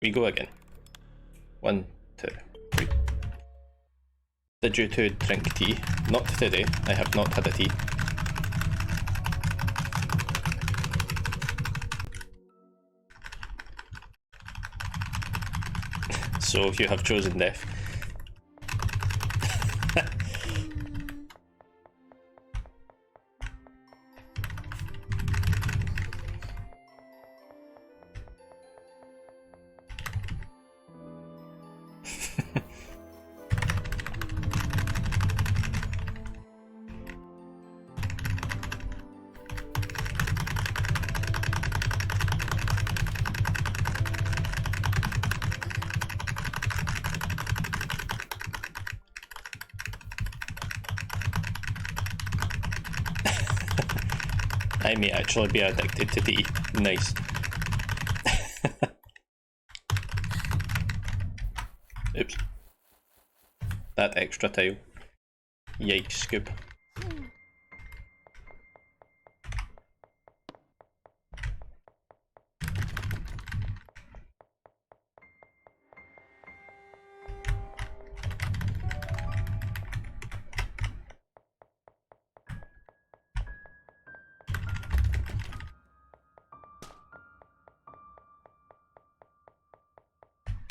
We go again. 1, 2, 3. Did you two drink tea? Not today. I have not had a tea. So you have chosen death. I may actually be addicted to tea. Nice. Oops. That extra tile. Yikes, scoop.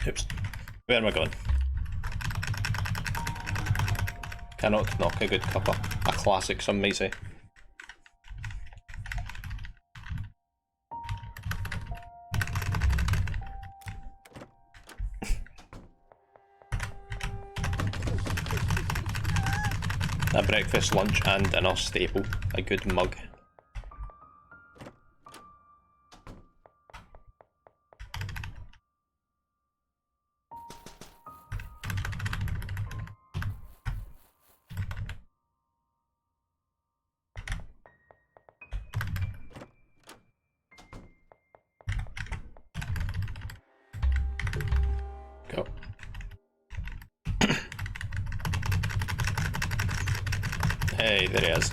Oops. Where am I going? Cannot knock a good cuppa. A classic, some may say. A breakfast, lunch and dinner staple. A good mug. Go. Hey, there he is.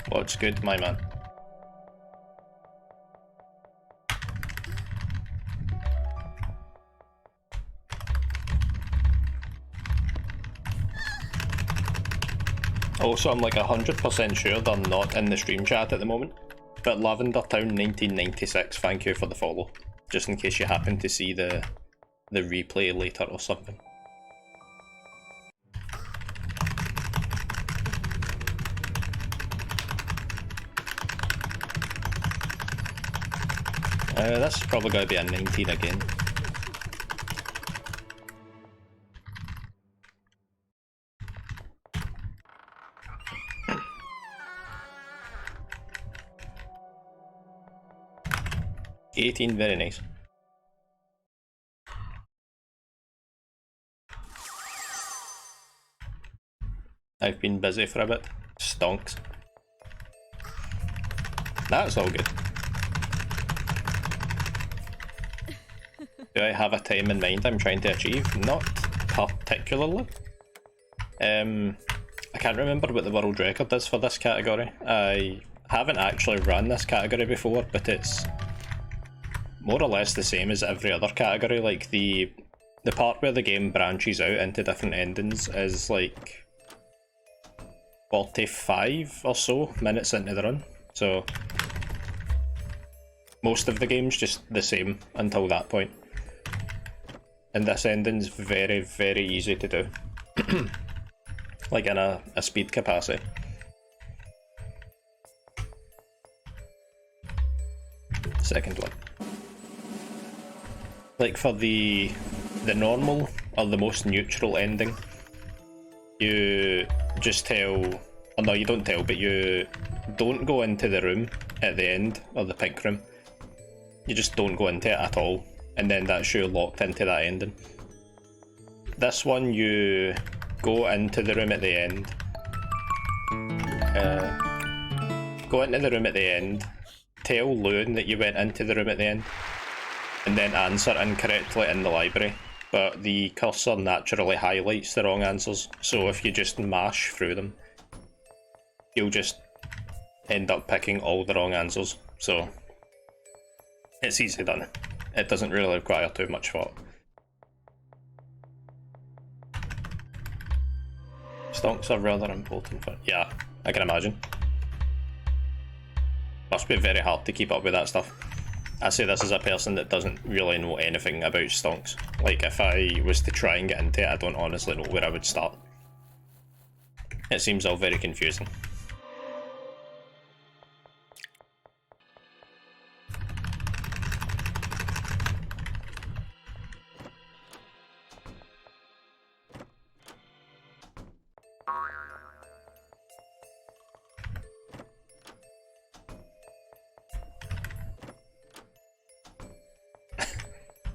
What's good, my man? Also, I'm like 100% sure they're not in the stream chat at the moment. But Lavender Town 1996, thank you for the follow. Just in case you happen to see the replay later or something. That's probably going to be a 19 again. $18, very nice. I've been busy for a bit. Stonks. That's all good. Do I have a time in mind I'm trying to achieve? Not particularly. I can't remember what the world record is for this category. I haven't actually run this category before, but it's more or less the same as every other category. Like the part where the game branches out into different endings is like 45 or so minutes into the run. So most of the game's just the same until that point. And this ending's very, very easy to do. Like in a speed capacity. Second one. Like for the normal or the most neutral ending, you just tell, or no, you don't tell, but you don't go into the room at the end, or the pink room. You just don't go into it at all, and then that's you locked into that ending. This one, you go into the room at the end. Go into the room at the end, tell Loon that you went into the room at the end, and then answer incorrectly in the library, but the cursor naturally highlights the wrong answers, so if you just mash through them, you'll just end up picking all the wrong answers. So it's easy done. It doesn't really require too much thought. Stonks are rather important for... yeah, I can imagine. Must be very hard to keep up with that stuff. I say this as a person that doesn't really know anything about stonks. Like, if I was to try and get into it, I don't honestly know where I would start. It seems all very confusing.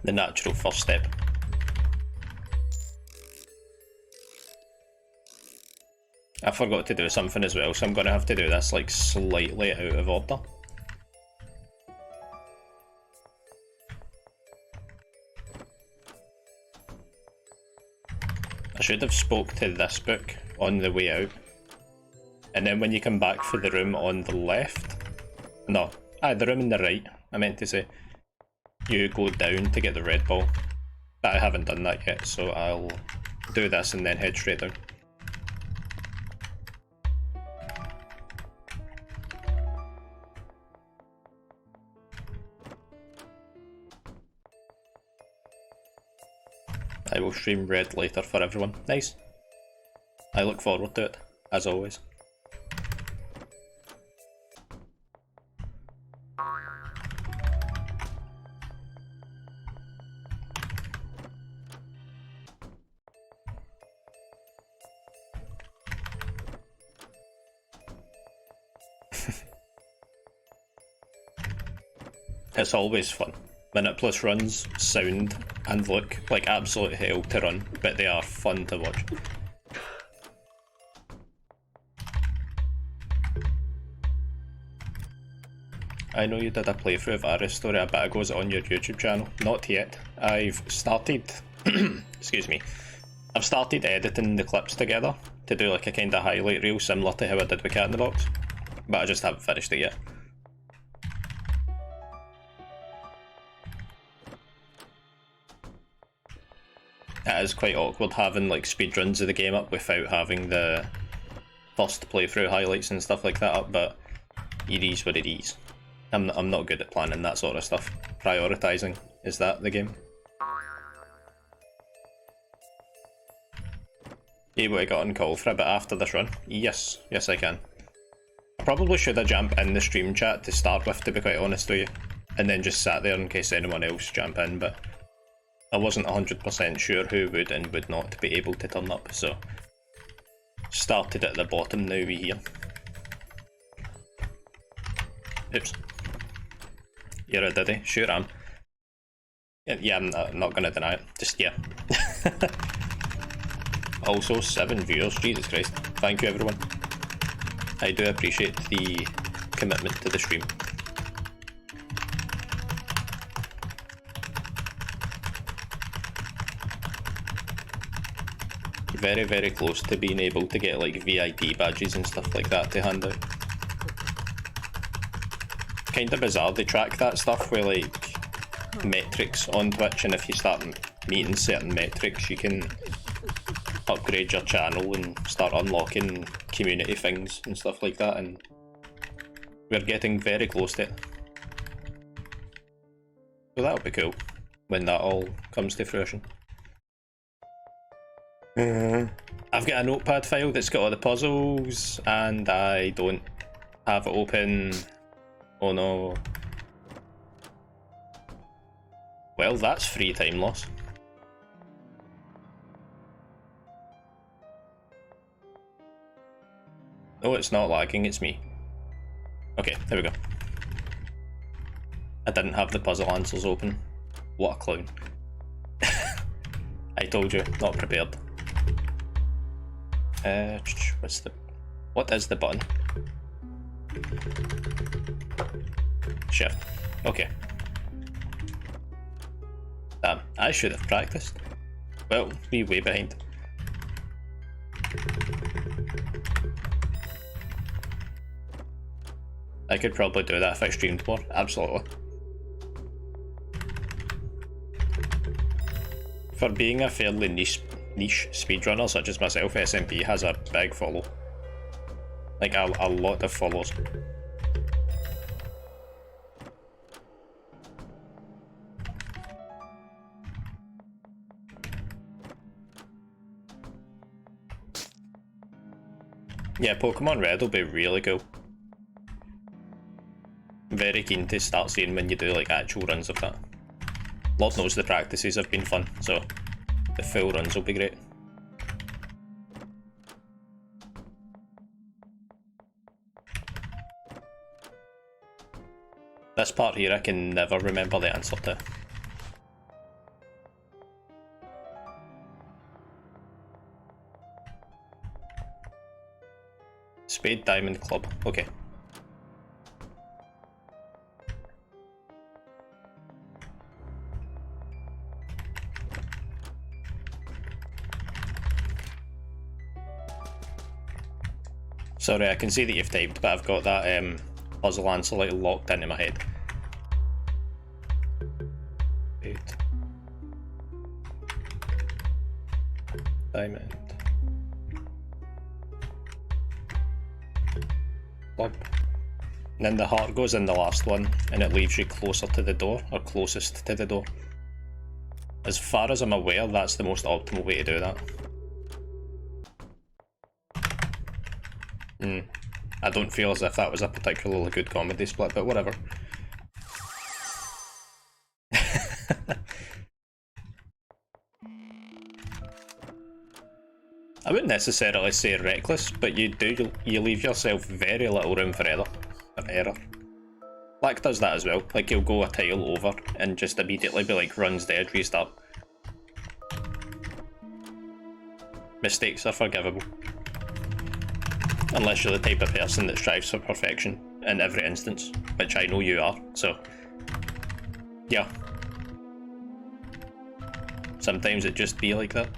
The natural first step. I forgot to do something as well, so I'm going to have to do this like slightly out of order. I should have spoke to this book on the way out, and then when you come back for the room on the left, no, the room on the right, I meant to say, you go down to get the red ball, but I haven't done that yet, so I'll do this and then head straight down. I will stream red later for everyone. Nice. I look forward to it, as always. It's always fun. Minute Plus runs sound and look like absolute hell to run, but they are fun to watch. I know you did a playthrough of Aria story a bit ago. Is it on your YouTube channel? Not yet. I've started excuse me. I've started editing the clips together to do like a kind of highlight reel similar to how I did with Cat in the Box, but I just haven't finished it yet. It is quite awkward having like speedruns of the game up without having the first playthrough highlights and stuff like that up, but it is what it is. I'm not good at planning that sort of stuff. Prioritising, is that the game? Able to get on call for a bit after this run? Yes, yes I can. I probably should have jumped in the stream chat to start with, to be quite honest with you, and then just sat there in case anyone else jump in, but I wasn't 100% sure who would and would not be able to turn up, so started at the bottom, now we here. Oops. You're a diddy? Sure am. Yeah, I'm not gonna deny it, just yeah. Also 7 viewers, Jesus Christ. Thank you everyone. I do appreciate the commitment to the stream. Very, very close to being able to get like VIP badges and stuff like that to hand out. Kinda bizarre, they track that stuff with like metrics on Twitch, and if you start meeting certain metrics you can upgrade your channel and start unlocking community things and stuff like that, and we're getting very close to it. So that'll be cool when that all comes to fruition. I've got a notepad file that's got all the puzzles and I don't have it open. Oh no. Well, that's free time loss. Oh, it's not lagging, it's me. Okay, there we go. I didn't have the puzzle answers open. What a clown. I told you, not prepared. What is the button? Shift. Okay. Damn, I should have practiced. Well, be way behind. I could probably do that if I streamed more, absolutely. For being a fairly niche speedrunner such as myself, SMP has a big follow. Like a lot of followers. Yeah, Pokemon Red will be really cool. Very keen to start seeing when you do like actual runs of that. Lord knows the practices have been fun, so the full runs will be great. This part here I can never remember the answer to. Spade Diamond Club, okay. Sorry, I can see that you've typed, but I've got that puzzle answer like locked into my head. Spade. Diamond. Club. And then the heart goes in the last one, and it leaves you closer to the door, or closest to the door. As far as I'm aware, that's the most optimal way to do that. I don't feel as if that was a particularly good comedy split, but whatever. I wouldn't necessarily say reckless, but you leave yourself very little room for error. Black does that as well, like he'll go a tile over and just immediately be like, runs dead, restart. Mistakes are forgivable. Unless you're the type of person that strives for perfection in every instance, which I know you are, so yeah. Sometimes it just be like that.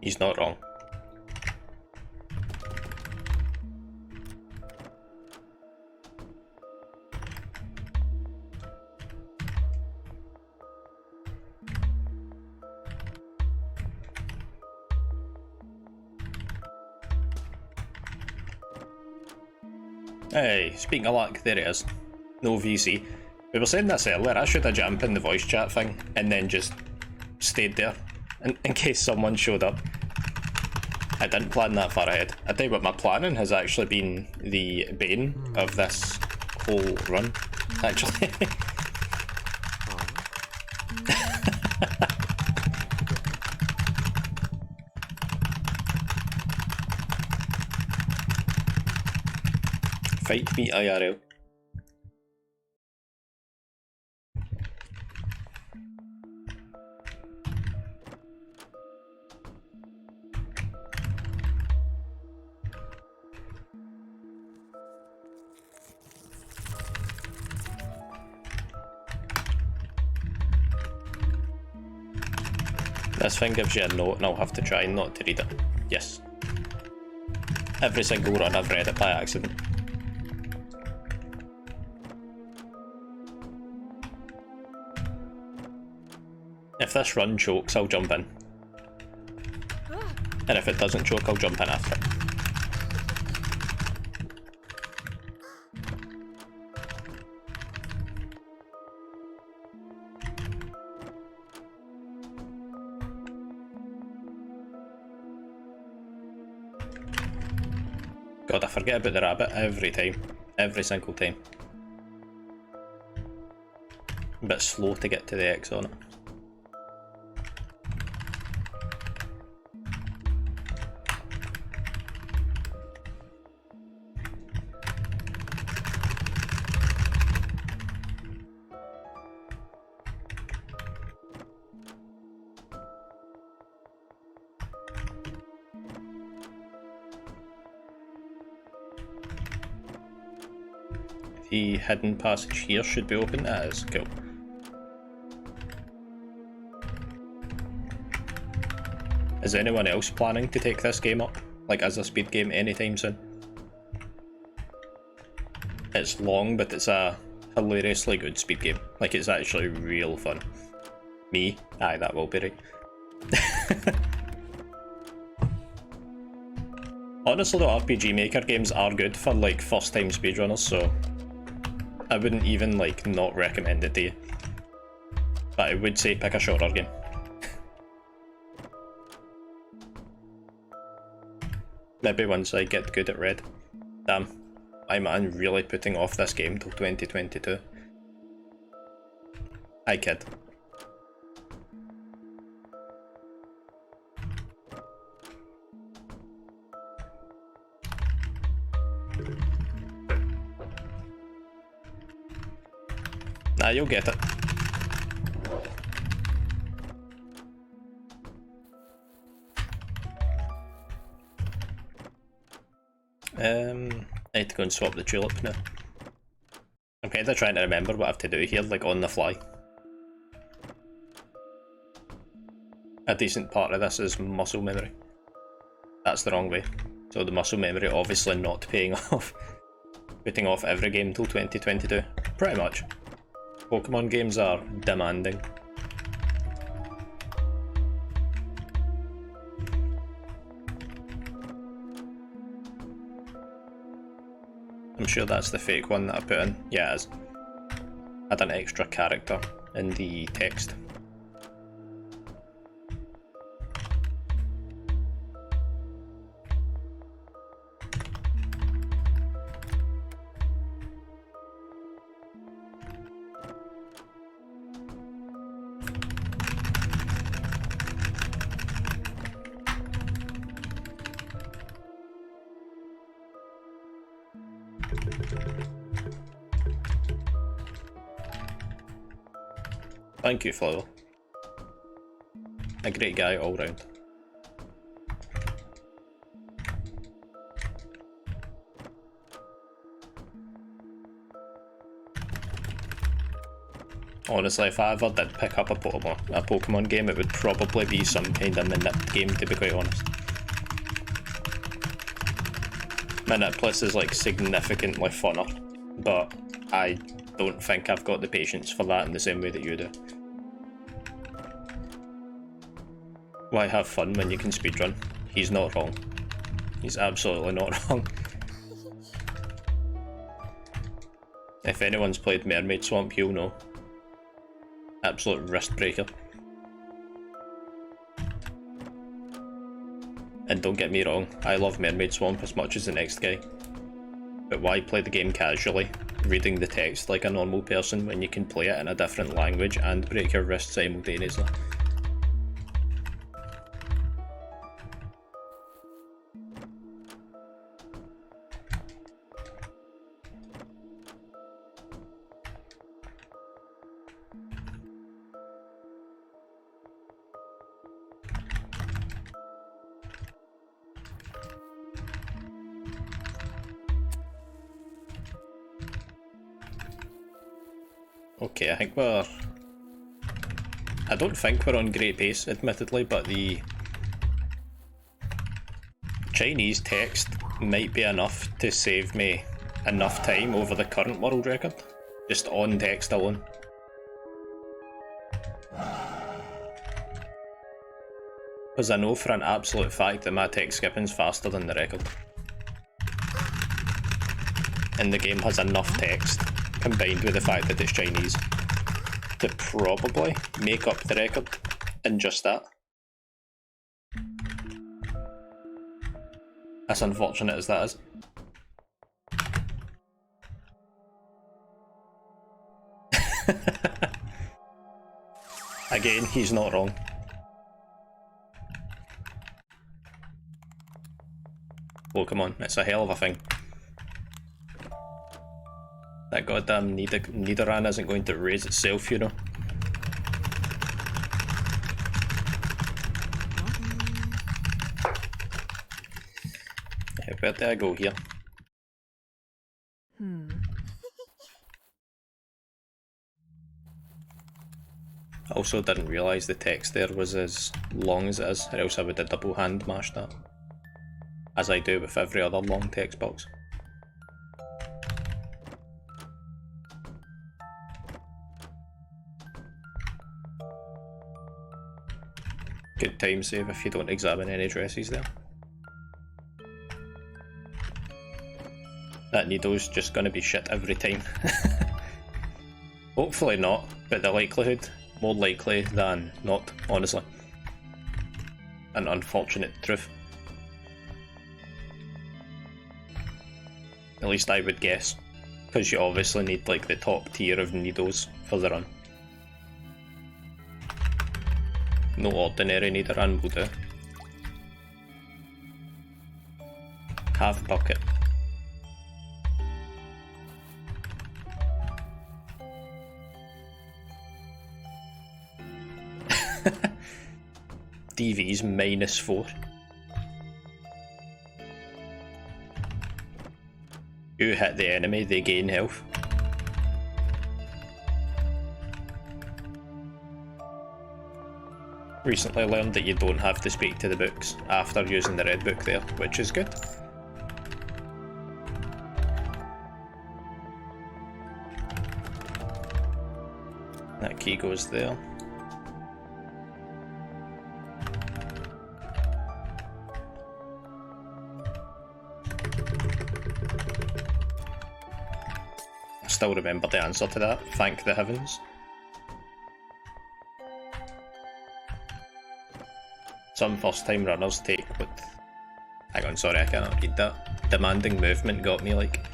He's not wrong. Hey, speaking of luck, there it is. No VC. We were saying this earlier, I should have jumped in the voice chat thing and then just stayed there in case someone showed up. I didn't plan that far ahead. I tell you what, my planning has actually been the bane of this whole run, actually. Fight me IRL. This thing gives you a note and I'll have to try not to read it. Yes. Every single run I've read it by accident. If this run chokes, I'll jump in. And if it doesn't choke, I'll jump in after it. God, I forget about the rabbit every time. Every single time. A bit slow to get to the X on it. The hidden passage here should be open. It is. Cool. Is anyone else planning to take this game up, like as a speed game, anytime soon? It's long, but it's a hilariously good speed game. Like, it's actually real fun. Me? Aye, that will be right. Honestly, the RPG Maker games are good for, like, first-time speedrunners, so I wouldn't even, like, not recommend it to you. But I would say pick a shorter game. Maybe once I get good at Red. Damn, I'm really putting off this game till 2022. I kid. Nah, you'll get it. I need to go and swap the tulip now. I'm kind of trying to remember what I have to do here, like on the fly. A decent part of this is muscle memory. That's the wrong way. So the muscle memory obviously not paying off. Putting off every game till 2022. Pretty much. Pokemon games are demanding. I'm sure that's the fake one that I put in. Yeah, it is. Add an extra character in the text. Thank you, Flower. A great guy all round. Honestly, if I ever did pick up a Pokemon game, it would probably be some kind of Manip game, to be quite honest. Manipless is like significantly funner, but I don't think I've got the patience for that in the same way that you do. Why have fun when you can speedrun? He's not wrong. He's absolutely not wrong. If anyone's played Mermaid Swamp, you'll know. Absolute wrist breaker. And don't get me wrong, I love Mermaid Swamp as much as the next guy. But why play the game casually, reading the text like a normal person when you can play it in a different language and break your wrist simultaneously? Okay, I think we're... I don't think we're on great pace, admittedly, but the Chinese text might be enough to save me enough time over the current world record, just on text alone. Because I know for an absolute fact that my text skipping's faster than the record. And the game has enough text, combined with the fact that it's Chinese, to probably make up the record in just that. As unfortunate as that is. Again, he's not wrong. Pokemon, it's a hell of a thing. That goddamn Nidoran isn't going to raise itself, you know. Where do I go here? I also didn't realise the text there was as long as it is, or else I would have double hand mashed that. As I do with every other long text box. Good time save if you don't examine any addresses there. That needle's just gonna be shit every time. Hopefully not, but the likelihood, more likely than not, honestly. An unfortunate truth. At least I would guess, because you obviously need like the top tier of needles for the run. No ordinary need a run will do. Half bucket. DV's -4. You hit the enemy, they gain health. Recently learned that you don't have to speak to the books after using the red book there, which is good. That key goes there. I still remember the answer to that, thank the heavens. Some first time runners take what... Hang on, sorry, I can't read that. Demanding movement got me like...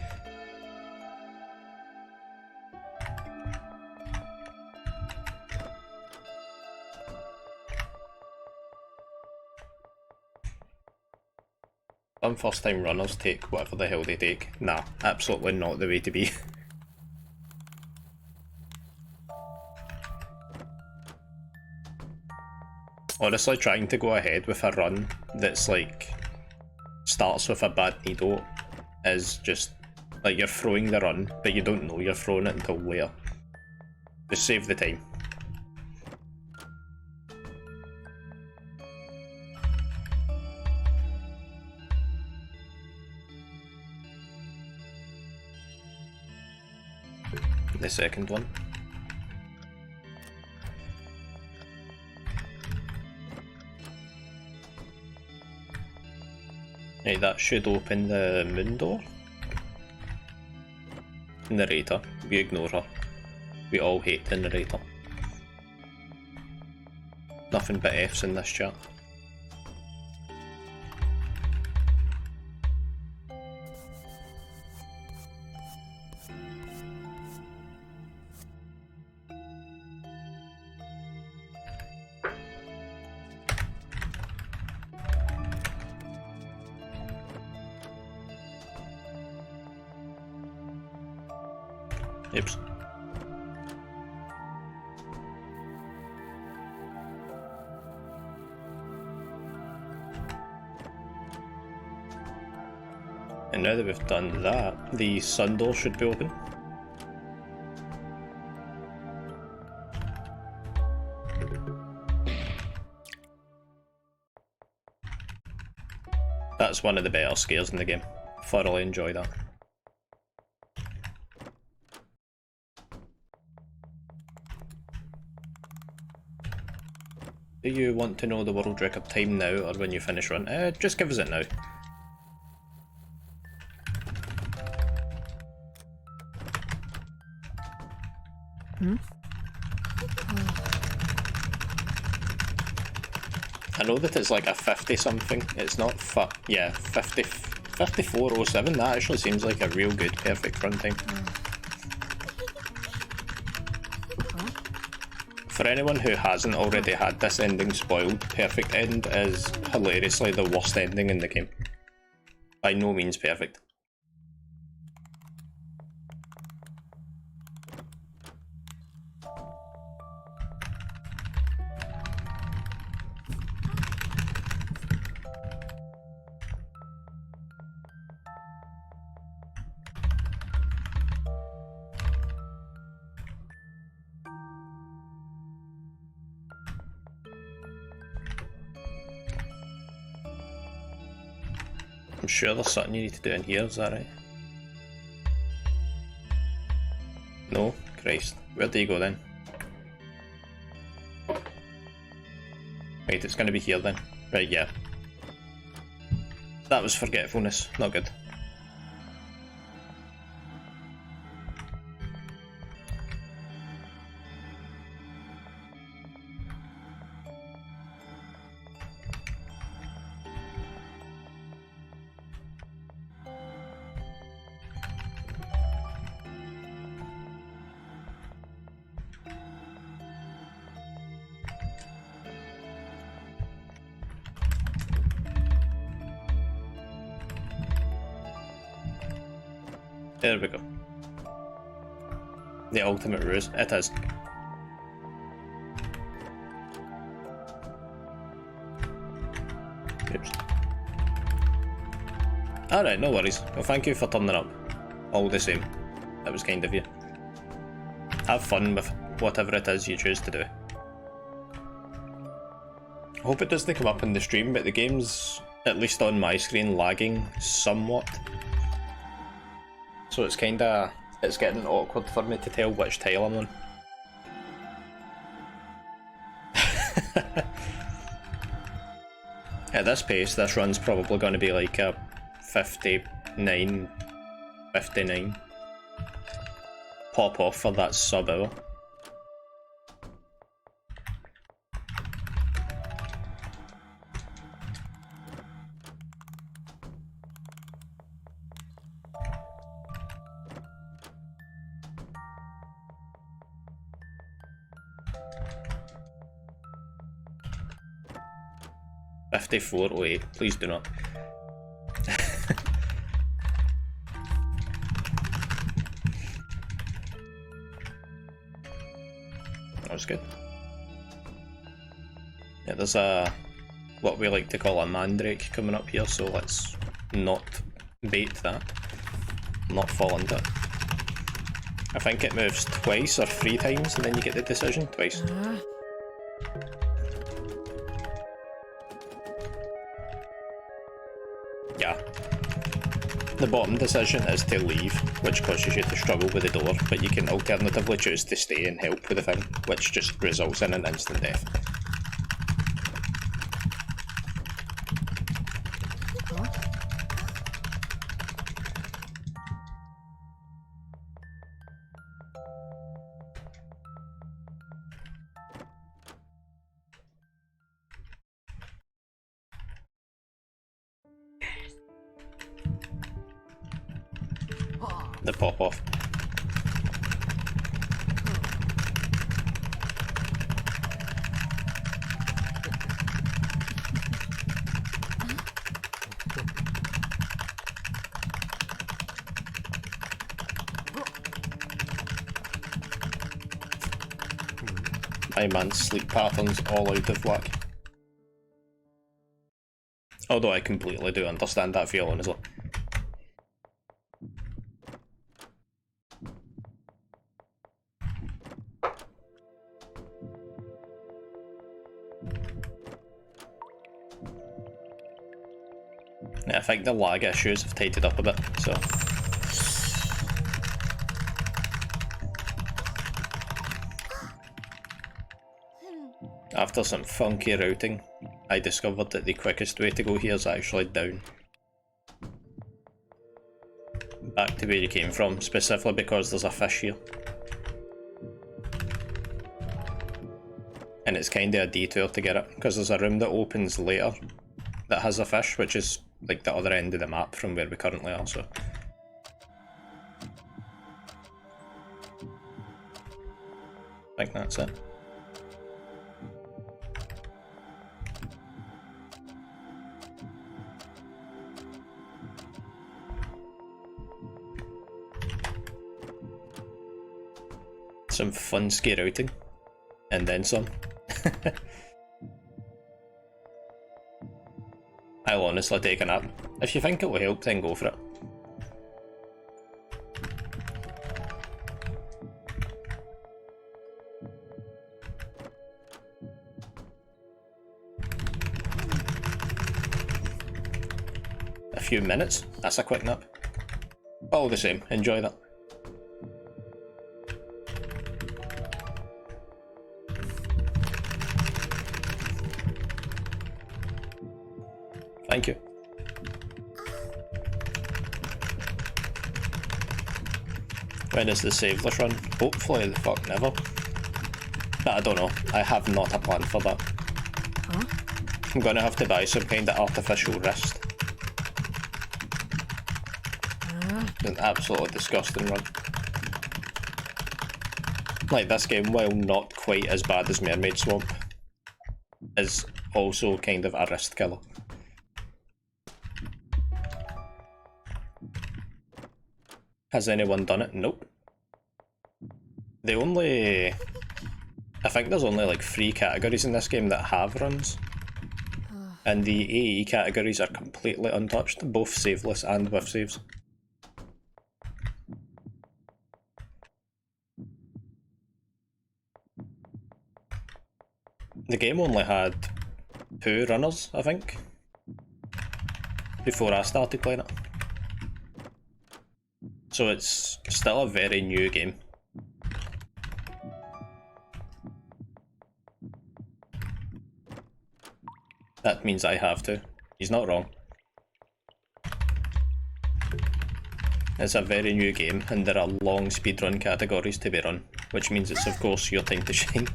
Some first time runners take whatever the hell they take. Nah, absolutely not the way to be. Honestly, trying to go ahead with a run that's like starts with a bad needle is just like you're throwing the run, but you don't know you're throwing it until later. Just save the time. The second one. Right, that should open the moon door. Narrator. We ignore her. We all hate the narrator. Nothing but F's in this chat. Oops. And now that we've done that, the sun door should be open. That's one of the better scares in the game. Thoroughly enjoy that. Do you want to know the world record time now or when you finish run? Just give us it now. I know that it's like a 50 something, it's not 5407, that actually seems like a real good perfect run time. For anyone who hasn't already had this ending spoiled, perfect end is hilariously the worst ending in the game. By no means perfect. I'm sure there's something you need to do in here, is that right? No? Christ. Where do you go then? Right, it's gonna be here then. Right, yeah. That was forgetfulness, not good. There we go. The ultimate ruse. It is. Oops. Alright, no worries. Well, thank you for turning up. All the same. That was kind of you. Have fun with whatever it is you choose to do. I hope it doesn't come up in the stream, but the game's, at least on my screen, lagging somewhat. So it's kinda, it's getting awkward for me to tell which tile I'm on. At this pace, this run's probably going to be like a 59, 59. Pop off for that sub-hour. $54.08, please do not. That was good. Yeah, there's a, what we like to call a mandrake coming up here, so let's not bait that. Not fall into it. I think it moves twice or 3 times and then you get the decision. Twice. Yeah. The bottom decision is to leave, which causes you to struggle with the door, but you can alternatively choose to stay and help with the thing, which just results in an instant death. The pop off. My man's sleep pattern's all out of whack. Although I completely do understand that feeling as well. Yeah, I think the lag issues have tightened up a bit, so. After some funky routing, I discovered that the quickest way to go here is actually down. Back to where you came from, specifically because there's a fish here. And it's kinda a detour to get it, because there's a room that opens later that has a fish, which is like the other end of the map from where we currently are, so. I think that's it. Some fun scare outing, and then some. I'll honestly take a nap. If you think it will help, then go for it. few minutes. That's a quick nap. All the same, enjoy that. Thank you. When is the saveless run? Hopefully the fuck never. But I don't know. I have not a plan for that. Huh? I'm gonna have to buy some kind of artificial wrist. An absolutely disgusting run. Like, this game, while not quite as bad as Mermaid Swamp, is also kind of a wrist killer. Has anyone done it? Nope. The only... I think there's only like 3 categories in this game that have runs. And the AE categories are completely untouched, both saveless and with saves. The game only had 2 runners, I think, before I started playing it. So it's still a very new game. That means I have to. He's not wrong. It's a very new game, and there are long speedrun categories to be run, which means it's of course your time to shine.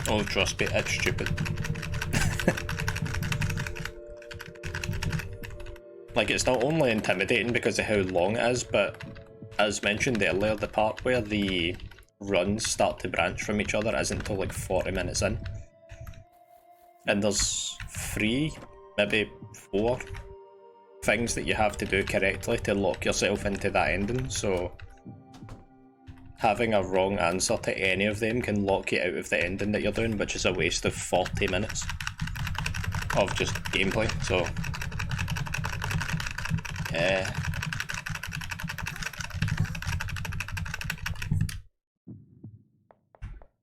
Oh, trust me, it's stupid. Like, it's not only intimidating because of how long it is, but as mentioned earlier, the part where the runs start to branch from each other isn't until like 40 minutes in. And there's 3, maybe 4 things that you have to do correctly to lock yourself into that ending, so having a wrong answer to any of them can lock you out of the ending that you're doing, which is a waste of 40 minutes of just gameplay, so yeah.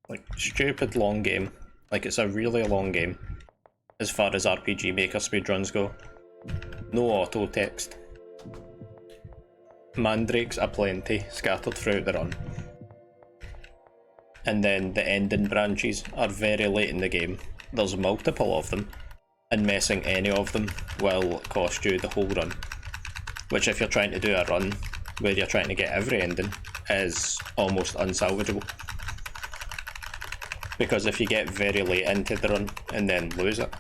Like, stupid long game. Like, it's a really long game as far as RPG Maker speedruns go. No auto text. Mandrakes aplenty scattered throughout the run. And then the ending branches are very late in the game. There's multiple of them, and missing any of them will cost you the whole run. Which, if you're trying to do a run where you're trying to get every ending, is almost unsalvageable. Because if you get very late into the run and then lose it,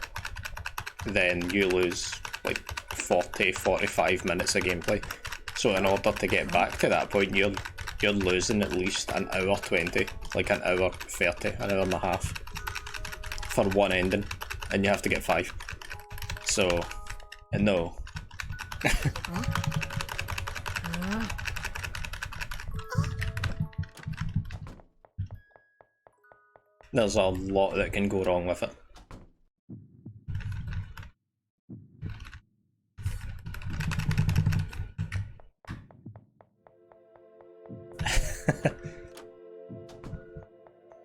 then you lose like 40-45 minutes of gameplay. So in order to get back to that point, you're losing at least an hour 20, like an hour 30, an hour and a half for one ending, and you have to get 5. So, no. There's a lot that can go wrong with it.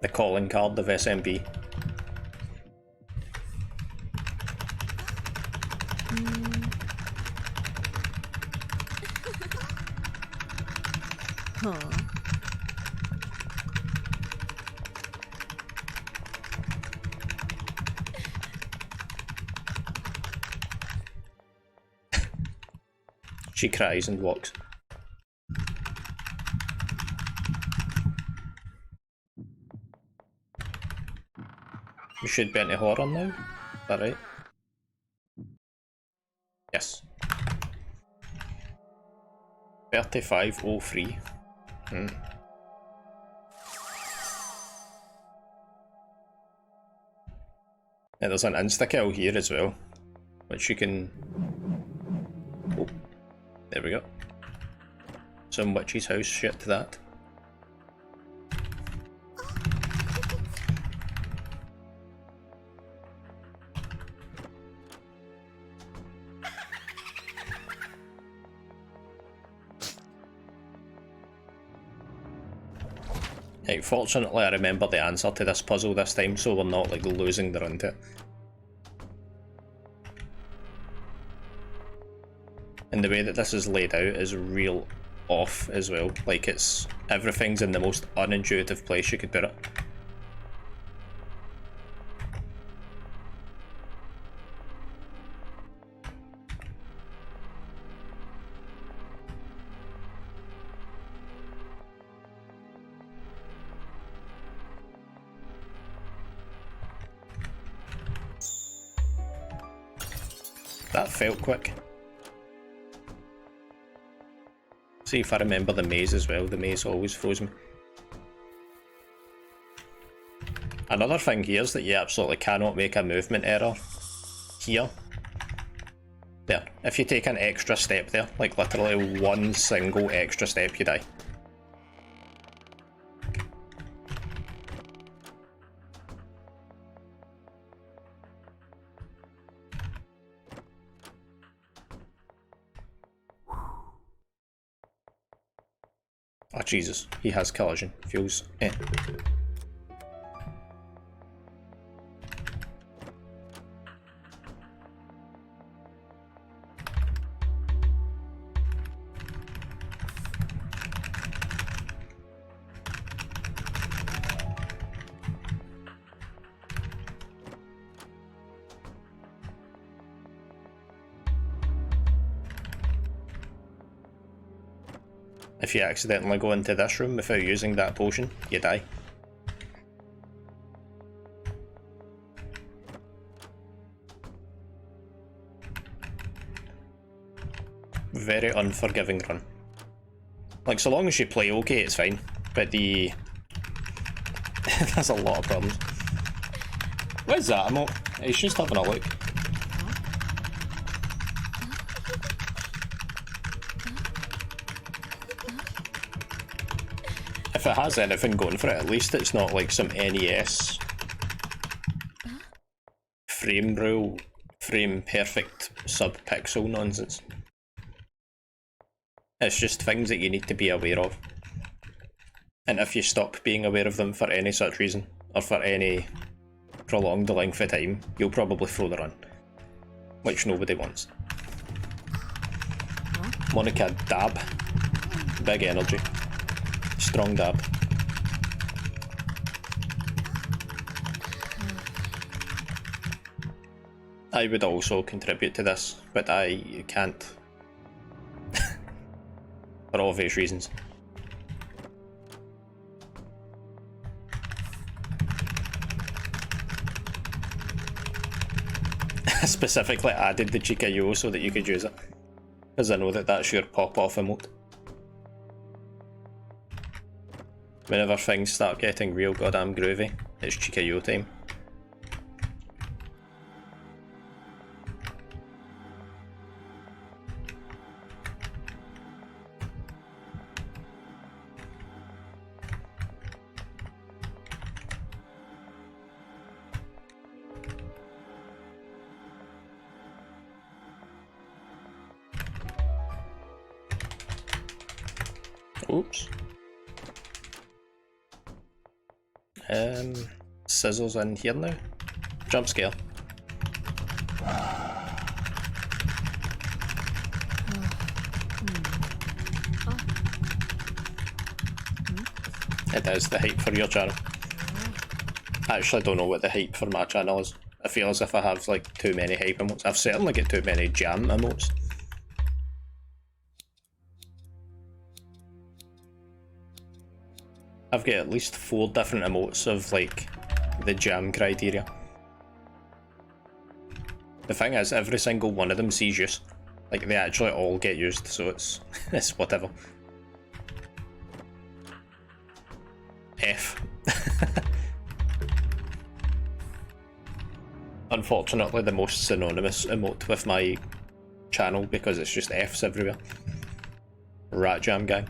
The calling card of SMB. Huh. She cries and walks. You should be into horror now? Is that right? Yes. 3503. Yeah, there's an insta-kill here as well, which you can... Oh, there we go. Some witch's house shit to that. Right, fortunately I remember the answer to this puzzle this time, so we're not like losing the run to it. And the way that this is laid out is real off as well. Like it's everything's in the most unintuitive place you could put it. That felt quick. See if I remember the maze as well. The maze always froze me. Another thing here is that you absolutely cannot make a movement error here. There. If you take an extra step there, like literally one single extra step, you die. Oh Jesus, he has collision. Feels If you accidentally go into this room without using that potion, you die. Very unforgiving run. Like, so long as you play okay, it's fine. But the... There's a lot of problems. What is that emote? He's just having a look. If it has anything going for it, at least it's not like some NES frame rule, frame perfect sub-pixel nonsense. It's just things that you need to be aware of. And if you stop being aware of them for any such reason, or for any prolonged length of time, you'll probably throw the run. Which nobody wants. Monica dab. Big energy. Strong dab. I would also contribute to this, but I can't. For obvious reasons. I specifically added the Chica-Yo so that you could use it, because I know that that's your pop-off emote. Whenever things start getting real goddamn groovy, it's Chica-Yo time. Oops. Scissors in here now. Jump scare. It is the hype for your channel. I actually don't know what the hype for my channel is. I feel as if I have like too many hype emotes. I've certainly got too many jam emotes. I've got at least 4 different emotes of like the jam criteria. The thing is, every single one of them sees use. Like they actually all get used, so it's it's whatever. F. Unfortunately the most synonymous emote with my channel because it's just F's everywhere. Rat Jam Gang.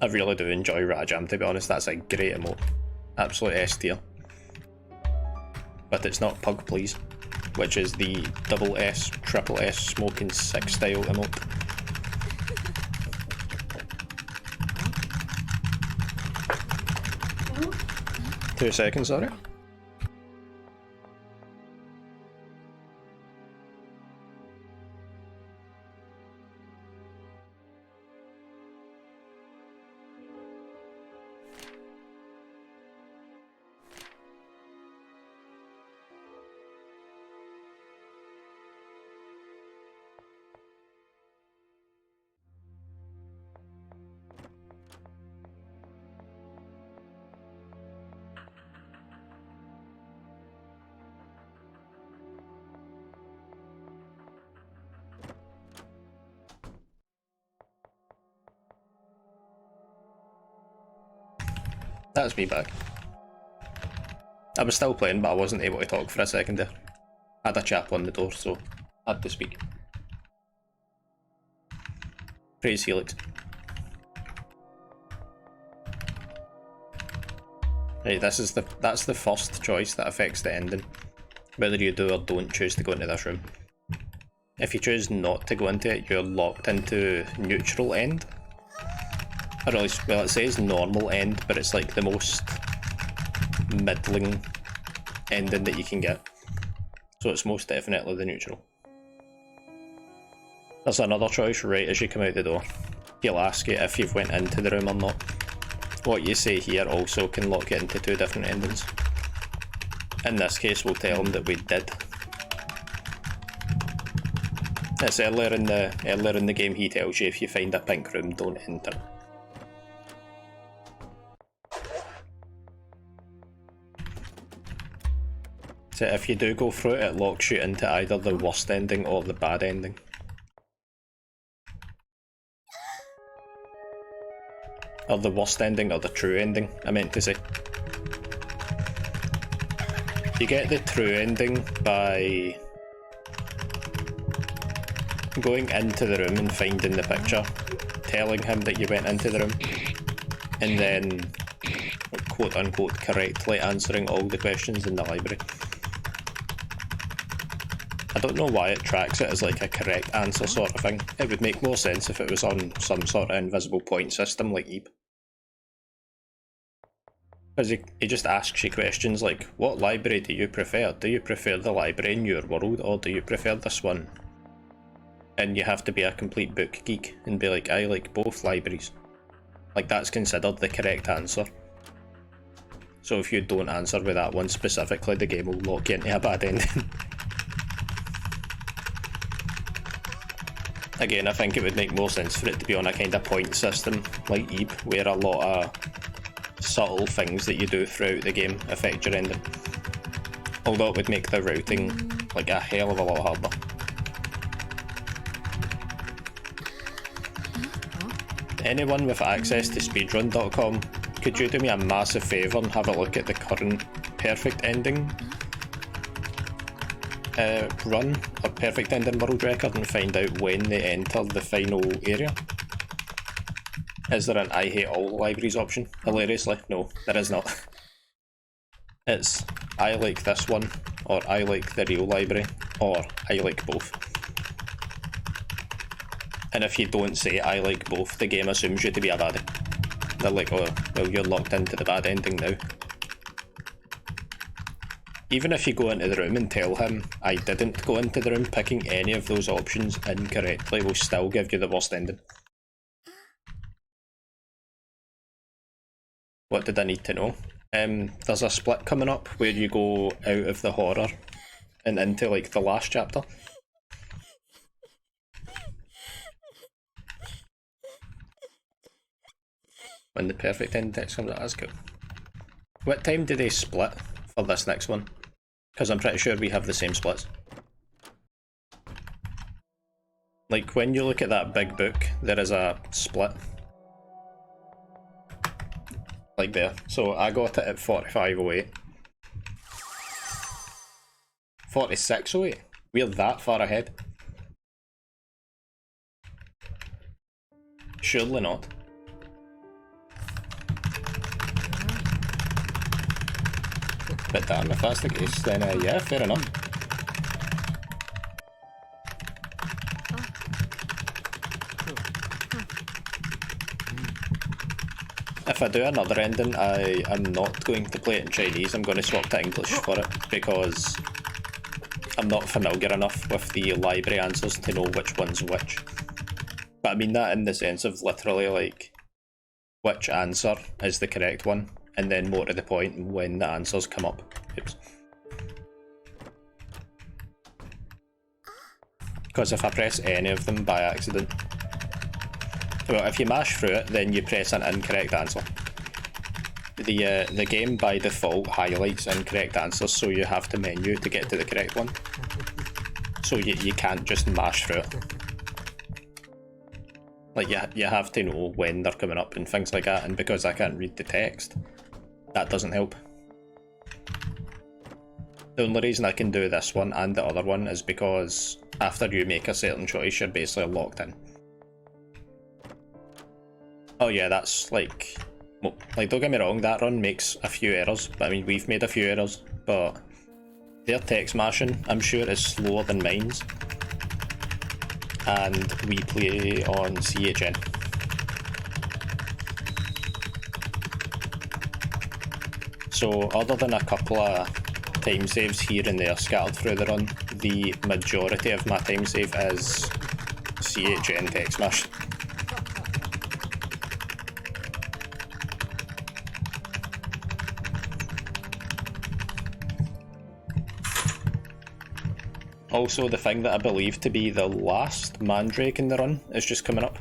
I really do enjoy Rat Jam, to be honest. That's a great emote. Absolute S tier. But it's not Pug Please, which is the double S, triple S smoking sick style emote. 2 seconds, sorry. That's me back. I was still playing, but I wasn't able to talk for a second there. I had a chap on the door, so I had to speak. Praise Helix. Right, that's the first choice that affects the ending. Whether you do or don't choose to go into this room. If you choose not to go into it, you're locked into neutral end. Or at least, well, it says normal end, but it's like the most middling ending that you can get. So it's most definitely the neutral. There's another choice right as you come out the door. He'll ask you if you've went into the room or not. What you say here also can lock it into 2 different endings. In this case, we'll tell him that we did. It's earlier in the game he tells you if you find a pink room, don't enter. So if you do go through it, it locks you into either the worst ending or the bad ending. Or the worst ending or the true ending, I meant to say. You get the true ending by going into the room and finding the picture, telling him that you went into the room, and then quote unquote correctly answering all the questions in the library. I don't know why it tracks it as like a correct answer sort of thing. It would make more sense if it was on some sort of invisible point system like Eve. Because he just asks you questions like, what library do you prefer? Do you prefer the library in your world, or do you prefer this one? And you have to be a complete book geek and be like, I like both libraries. Like, that's considered the correct answer. So if you don't answer with that one specifically, the game will lock you into a bad ending. Again, I think it would make more sense for it to be on a kind of point system like Ebe, where a lot of subtle things that you do throughout the game affect your ending. Although it would make the routing like a hell of a lot harder. Anyone with access to speedrun.com, could you do me a massive favour and have a look at the current perfect ending run, or perfect ending world record, and find out when they enter the final area? Is there an I hate all libraries option? Hilariously, no, there is not. It's I like this one, or I like the real library, or I like both. And if you don't say I like both, the game assumes you to be a baddie. They're like, oh, well, you're locked into the bad ending now. Even if you go into the room and tell him I didn't go into the room, picking any of those options incorrectly will still give you the worst ending. What did I need to know? There's a split coming up where you go out of the horror and into like the last chapter. When the perfect end text comes out, that's cool. What time do they split for this next one? Because I'm pretty sure we have the same splits. Like, when you look at that big book, there is a split. Like there. So I got it at 45:08. 46:08? We're that far ahead. Surely not. But damn, if that's the case, then yeah, fair enough. if I do another ending, I am not going to play it in Chinese. I'm going to swap to English for it because I'm not familiar enough with the library answers to know which one's which. But I mean that in the sense of literally like which answer is the correct one, and then more to the point when the answers come up. Oops. Because if I press any of them by accident, well, if you mash through it, then you press an incorrect answer. The game by default highlights incorrect answers, so you have to menu to get to the correct one. So you can't just mash through it. Like you have to know when they're coming up and things like that, and because I can't read the text, that doesn't help. The only reason I can do this one and the other one is because after you make a certain choice, you're basically locked in. Oh yeah, that's like don't get me wrong, that run makes a few errors, but I mean we've made a few errors, but their text mashing, I'm sure, is slower than mine's. And we play on CHN. So other than a couple of time saves here and there scattered through the run, the majority of my time save is CHN text mash. Also, the thing that I believe to be the last mandrake in the run is just coming up.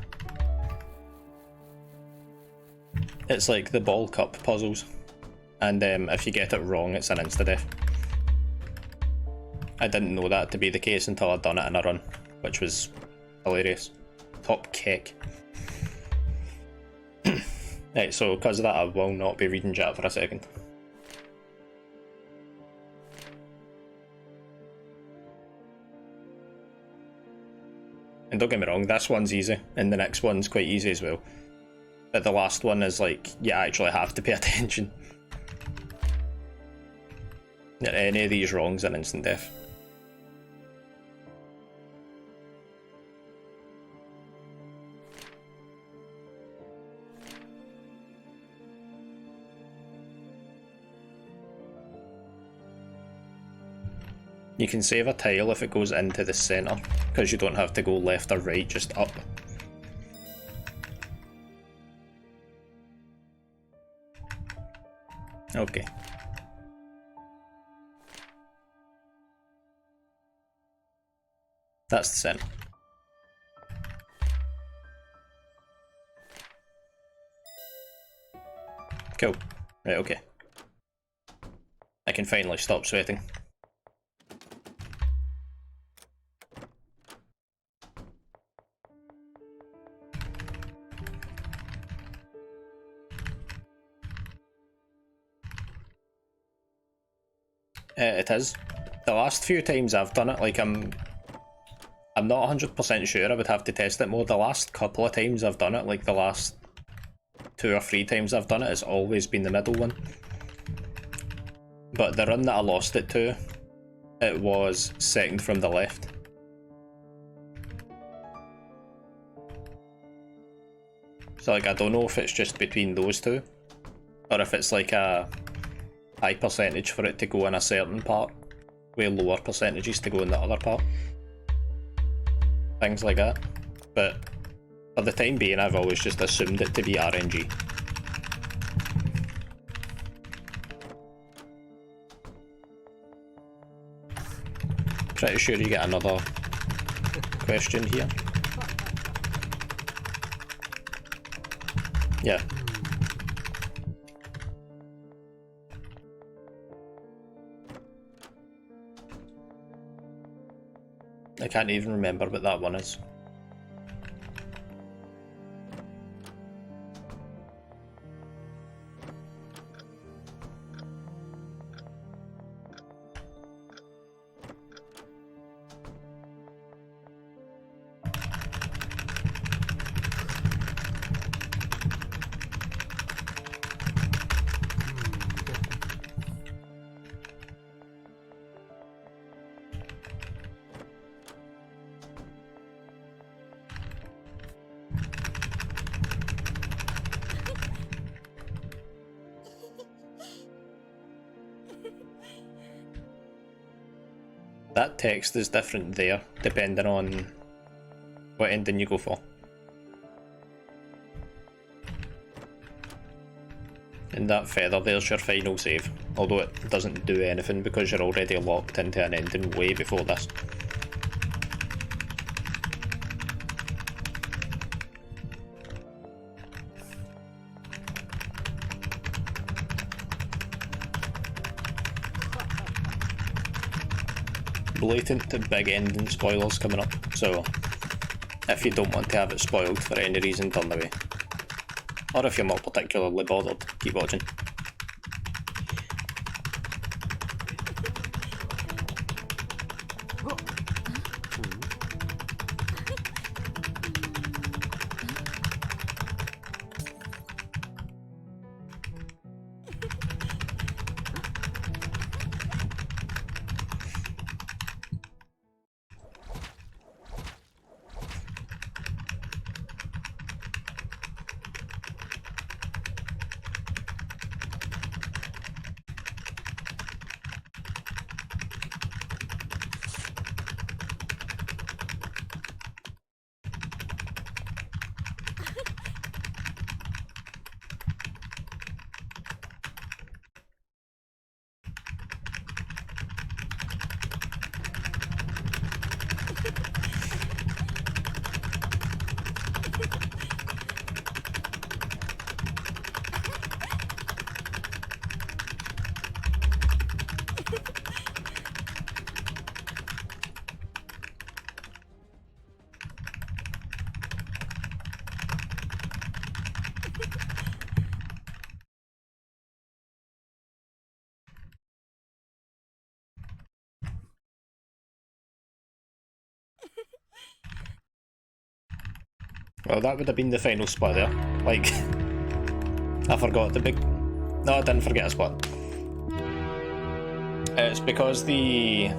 It's like the ball cup puzzles, and if you get it wrong, it's an insta-death. I didn't know that to be the case until I'd done it in a run, which was hilarious. Top kick. Right, so because of that, I will not be reading chat for a second. And don't get me wrong, this one's easy, and the next one's quite easy as well. But the last one is like, you actually have to pay attention. Any of these wrongs are instant death. You can save a tile if it goes into the centre, because you don't have to go left or right, just up. Okay. That's the centre. Cool. Right, okay. I can finally stop sweating. It is. The last few times I've done it, like I'm not 100% sure, I would have to test it more. The last couple of times I've done it, like the last 2 or 3 times I've done it, it's always been the middle one. But the run that I lost it to, it was second from the left. So like I don't know if it's just between those two, or if it's like a high percentage for it to go in a certain part, with lower percentages to go in the other part. Things like that. But for the time being, I've always just assumed it to be RNG. Pretty sure you get another question here. Yeah. I can't even remember what that one is. That text is different there, depending on what ending you go for. And that feather there's your final save, although it doesn't do anything because you're already locked into an ending way before this. Blatant big ending spoilers coming up, so if you don't want to have it spoiled for any reason, turn away. Or if you're not particularly bothered, keep watching. Well, that would have been the final spot there. Like, I forgot the big... No, I didn't forget a spot. It's because the...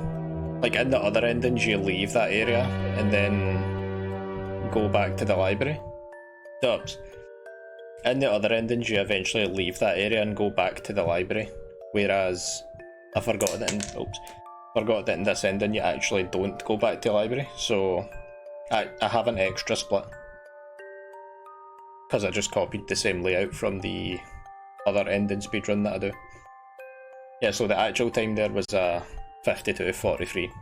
Like, in the other endings, you leave that area and then go back to the library. Oops. In the other endings, you eventually leave that area and go back to the library. Whereas, I forgot that in this ending, you actually don't go back to the library. So, I have an extra split. Because I just copied the same layout from the other ending speedrun that I do. Yeah, so the actual time there was 52:43.